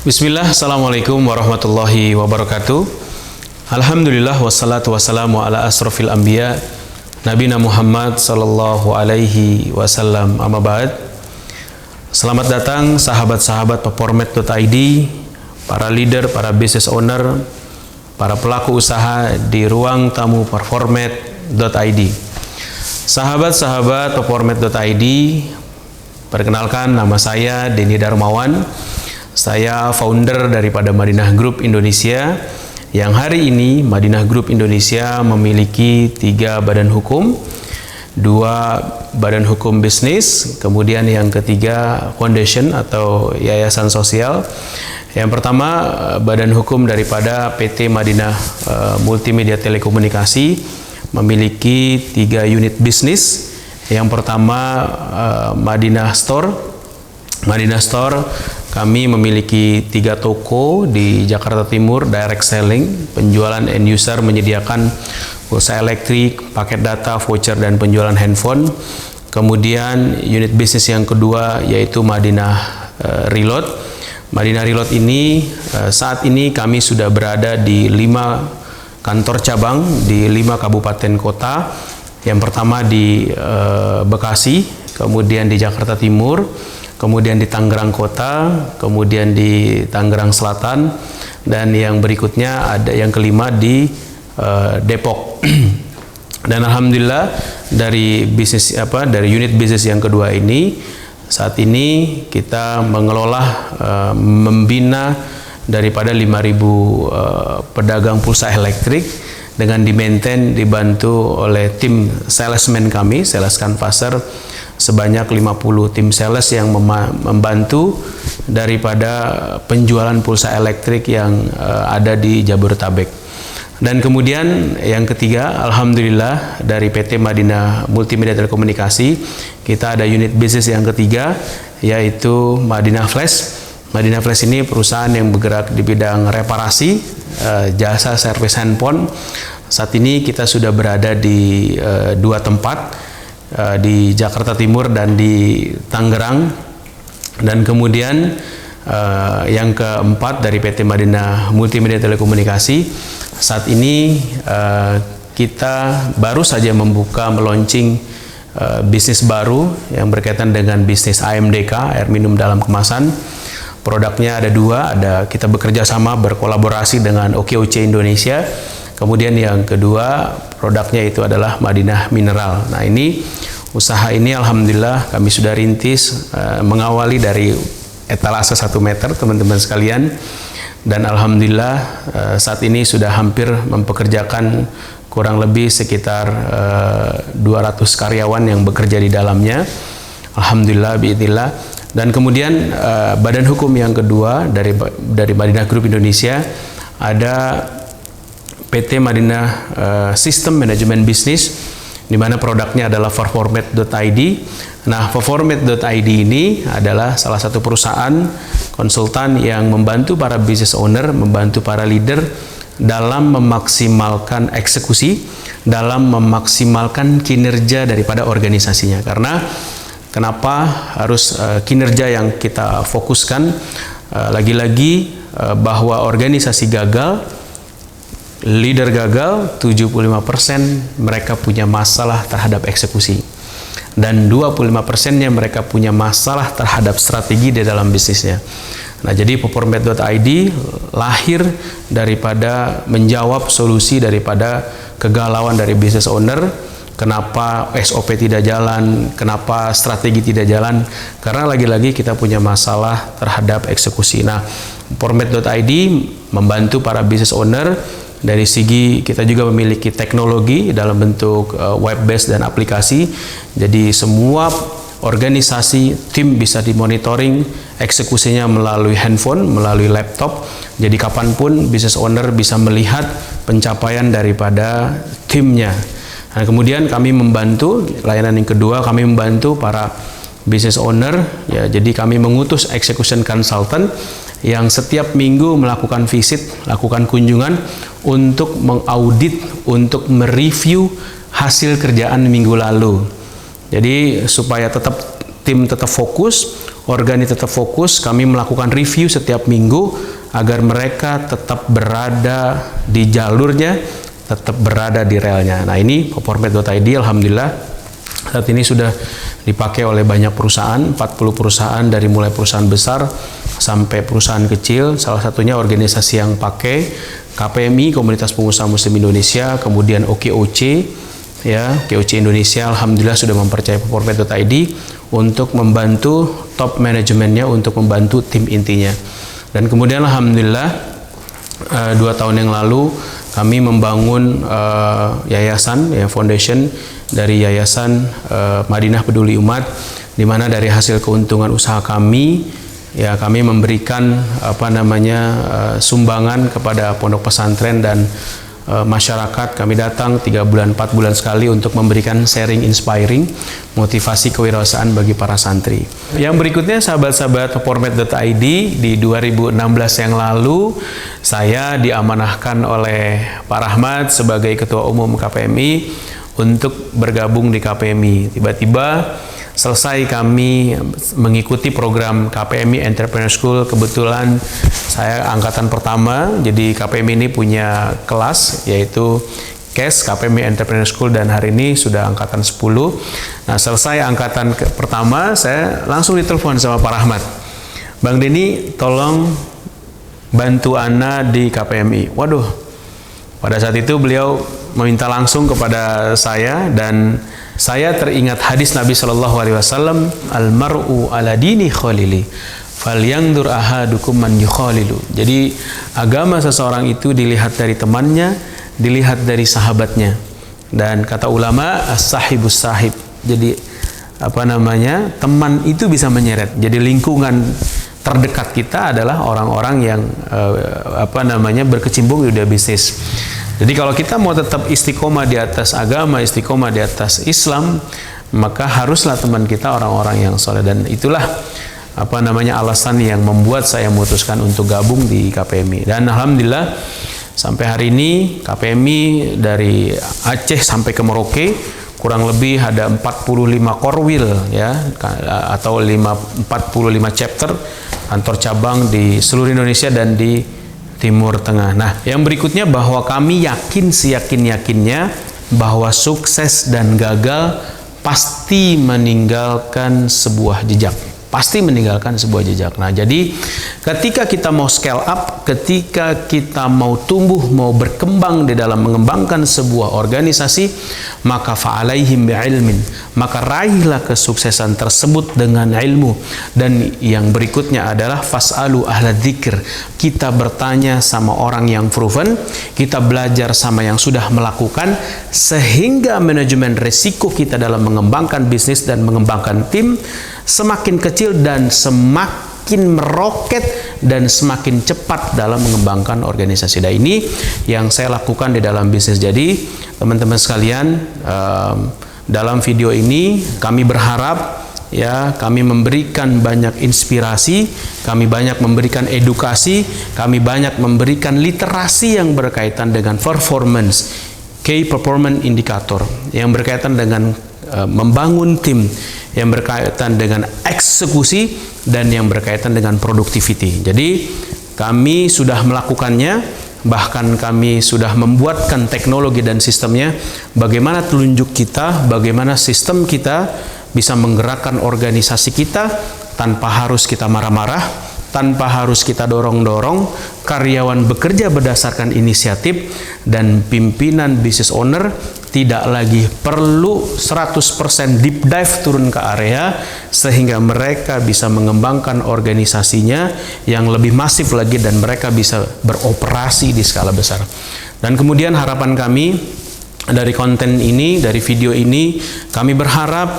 Bismillah, Assalamualaikum warahmatullahi wabarakatuh. Alhamdulillah, wassalatu wassalamu ala asrofil anbiya Nabina Muhammad sallallahu alaihi wasallam, amma ba'd. Selamat datang sahabat-sahabat Performate.id, para leader, para business owner, para pelaku usaha di ruang tamu Performate.id. Sahabat-sahabat Performate.id, perkenalkan, nama saya Denny Darmawan. Saya founder daripada Madinah Group Indonesia, yang hari ini Madinah Group Indonesia memiliki 3 badan hukum, 2 badan hukum bisnis, kemudian yang ketiga foundation atau yayasan sosial. Yang pertama, badan hukum daripada PT Madinah Multimedia Telekomunikasi memiliki 3 unit bisnis. Yang pertama, Madinah Store. Madinah Store, kami memiliki 3 toko di Jakarta Timur, direct selling, penjualan end user, menyediakan pulsa elektrik, paket data, voucher, dan penjualan handphone. Kemudian unit bisnis yang kedua yaitu Madinah Reload. Madinah Reload ini saat ini kami sudah berada di 5 kantor cabang di 5 kabupaten kota. Yang pertama di Bekasi, kemudian di Jakarta Timur, kemudian di Tangerang Kota, kemudian di Tangerang Selatan, dan yang berikutnya ada yang kelima di Depok. Dan alhamdulillah dari unit bisnis yang kedua ini, saat ini kita mengelola, membina daripada 5.000 pedagang pulsa elektrik dengan dibantu oleh tim salesman kami, sales canvasser, sebanyak 50 tim sales yang membantu daripada penjualan pulsa elektrik yang ada di Jabodetabek. Dan kemudian yang ketiga, alhamdulillah dari PT Madinah Multimedia Telekomunikasi, kita ada unit bisnis yang ketiga yaitu Madinah Flash. Madinah Flash ini perusahaan yang bergerak di bidang reparasi, jasa servis handphone. Saat ini kita sudah berada di 2 tempat, di Jakarta Timur dan di Tangerang. Dan kemudian yang keempat dari PT Madinah Multimedia Telekomunikasi, saat ini kita baru saja meluncing bisnis baru yang berkaitan dengan bisnis AMDK, air minum dalam kemasan. Produknya ada 2, kita bekerja sama berkolaborasi dengan OKOC Indonesia. Kemudian yang kedua produknya itu adalah Madinah Mineral. Nah, usaha ini alhamdulillah kami sudah rintis, mengawali dari etalase 1 meter, teman-teman sekalian. Dan alhamdulillah saat ini sudah hampir mempekerjakan kurang lebih sekitar 200 karyawan yang bekerja di dalamnya. Alhamdulillah, biidznillah. Dan kemudian badan hukum yang kedua dari Madinah Group Indonesia ada PT Madinah System Management Business, di mana produknya adalah Performate.id. Nah, Performate.id ini adalah salah satu perusahaan konsultan yang membantu para business owner, membantu para leader dalam memaksimalkan eksekusi, dalam memaksimalkan kinerja daripada organisasinya. Karena kenapa harus kinerja yang kita fokuskan? Lagi-lagi bahwa organisasi gagal, leader gagal, 75% mereka punya masalah terhadap eksekusi. Dan 25%-nya mereka punya masalah terhadap strategi di dalam bisnisnya. Nah, jadi Performate.id lahir daripada menjawab solusi daripada kegalauan dari business owner. Kenapa SOP tidak jalan, kenapa strategi tidak jalan? Karena lagi-lagi kita punya masalah terhadap eksekusi. Nah, Performate.id membantu para business owner. Dari segi kita juga memiliki teknologi dalam bentuk web based dan aplikasi. Jadi semua organisasi, tim bisa dimonitoring eksekusinya melalui handphone, melalui laptop. Jadi kapanpun business owner bisa melihat pencapaian daripada timnya. Nah, kemudian kami membantu, layanan yang kedua, kami membantu para business owner, ya. Jadi kami mengutus execution consultant yang setiap minggu melakukan visit, lakukan kunjungan untuk mengaudit, untuk mereview hasil kerjaan minggu lalu. Jadi supaya tim tetap fokus organi tetap fokus, kami melakukan review setiap minggu agar mereka tetap berada di jalurnya, tetap berada di relnya. Nah, ini Performate.id alhamdulillah saat ini sudah dipakai oleh banyak perusahaan, 40 perusahaan dari mulai perusahaan besar sampai perusahaan kecil. Salah satunya organisasi yang pakai KPMI, Komunitas Pengusaha Muslim Indonesia, kemudian OKOC, ya, OKOC Indonesia alhamdulillah sudah mempercayai Performate.id untuk membantu top manajemennya, untuk membantu tim intinya. Dan kemudian alhamdulillah 2 tahun yang lalu kami membangun yayasan, ya, foundation dari Yayasan Madinah Peduli Umat, di mana dari hasil keuntungan usaha kami, ya, kami memberikan sumbangan kepada pondok pesantren dan masyarakat. Kami datang 3 bulan 4 bulan sekali untuk memberikan sharing inspiring, motivasi kewirausahaan bagi para santri. Yang berikutnya sahabat-sahabat Performate.id, di 2016 yang lalu saya diamanahkan oleh Pak Rahmat sebagai Ketua Umum KPMI untuk bergabung di KPMI. Tiba-tiba selesai kami mengikuti program KPMI Entrepreneur School. Kebetulan saya angkatan pertama, jadi KPMI ini punya kelas yaitu CAS, KPMI Entrepreneur School, dan hari ini sudah angkatan 10. Nah, selesai angkatan pertama, saya langsung ditelepon sama Pak Rahmat. Bang Denny, tolong bantu Ana di KPMI. Waduh, pada saat itu beliau meminta langsung kepada saya, dan saya teringat hadis Nabi Shallallahu Alaihi Wasallam, almaru ala dini khalili, falyandur ahadukum man yukhalilu. Jadi agama seseorang itu dilihat dari temannya, dilihat dari sahabatnya. Dan kata ulama, as-sahibus sahib. Jadi teman itu bisa menyeret. Jadi lingkungan terdekat kita adalah orang-orang yang berkecimpung di dunia bisnis. Jadi kalau kita mau tetap istiqomah di atas agama, istiqomah di atas Islam, maka haruslah teman kita orang-orang yang soleh. Dan itulah alasan yang membuat saya memutuskan untuk gabung di KPMI. Dan alhamdulillah sampai hari ini KPMI dari Aceh sampai ke Merauke kurang lebih ada 45 korwil, ya, atau 45 chapter kantor cabang di seluruh Indonesia dan di Timur Tengah. Nah, yang berikutnya bahwa kami yakin seyakin-yakinnya bahwa sukses dan gagal pasti meninggalkan sebuah jejak. Pasti meninggalkan sebuah jejak. Nah, jadi ketika kita mau scale up, ketika kita mau tumbuh, mau berkembang di dalam mengembangkan sebuah organisasi, maka fa'alaihim bi'ilmin, maka raihlah kesuksesan tersebut dengan ilmu. Dan yang berikutnya adalah fas'alu ahla dzikr, kita bertanya sama orang yang proven, kita belajar sama yang sudah melakukan, sehingga manajemen risiko kita dalam mengembangkan bisnis dan mengembangkan tim semakin kecil dan semakin meroket dan semakin cepat dalam mengembangkan organisasi. Dan ini yang saya lakukan di dalam bisnis. Jadi teman-teman sekalian, dalam video ini kami berharap, ya, kami memberikan banyak inspirasi, kami banyak memberikan edukasi, kami banyak memberikan literasi yang berkaitan dengan performance, key performance indicator, yang berkaitan dengan membangun tim, yang berkaitan dengan eksekusi, dan yang berkaitan dengan productivity. Jadi kami sudah melakukannya, bahkan kami sudah membuatkan teknologi dan sistemnya, bagaimana telunjuk kita, bagaimana sistem kita bisa menggerakkan organisasi kita tanpa harus kita marah-marah, tanpa harus kita dorong-dorong. Karyawan bekerja berdasarkan inisiatif, dan pimpinan business owner tidak lagi perlu 100% deep dive turun ke area, sehingga mereka bisa mengembangkan organisasinya yang lebih masif lagi, dan mereka bisa beroperasi di skala besar. Dan kemudian harapan kami dari konten ini, dari video ini, kami berharap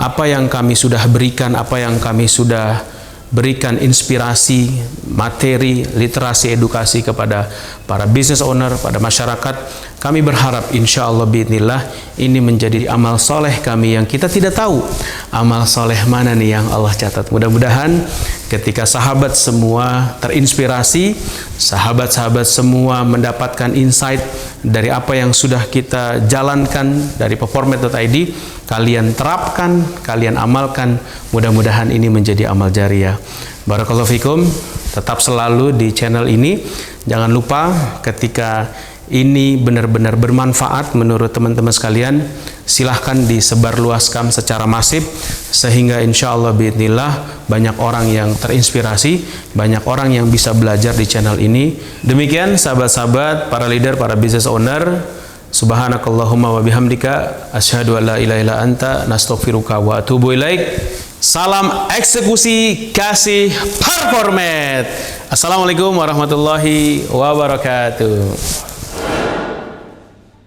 apa yang kami sudah berikan, apa yang kami sudah berikan inspirasi, materi, literasi, edukasi kepada para business owner, pada masyarakat, kami berharap insya Allah biidznillah ini menjadi amal soleh kami yang kita tidak tahu amal soleh mana nih yang Allah catat. Mudah-mudahan ketika sahabat semua terinspirasi, sahabat-sahabat semua mendapatkan insight dari apa yang sudah kita jalankan dari Performate.id, kalian terapkan, kalian amalkan. Mudah-mudahan ini menjadi amal jariah. Barakallahu fikum. Tetap selalu di channel ini. Jangan lupa ketika ini benar-benar bermanfaat menurut teman-teman sekalian, silahkan disebarluaskan secara masif sehingga insya Allah biidznillah banyak orang yang terinspirasi, banyak orang yang bisa belajar di channel ini. Demikian sahabat-sahabat, para leader, para business owner, subhanakallahumma wa bihamdika asyhadu an la ilaha illa anta nastaghfiruka wa atubu ilaik. Salam eksekusi kasih performat. Assalamualaikum warahmatullahi wabarakatuh.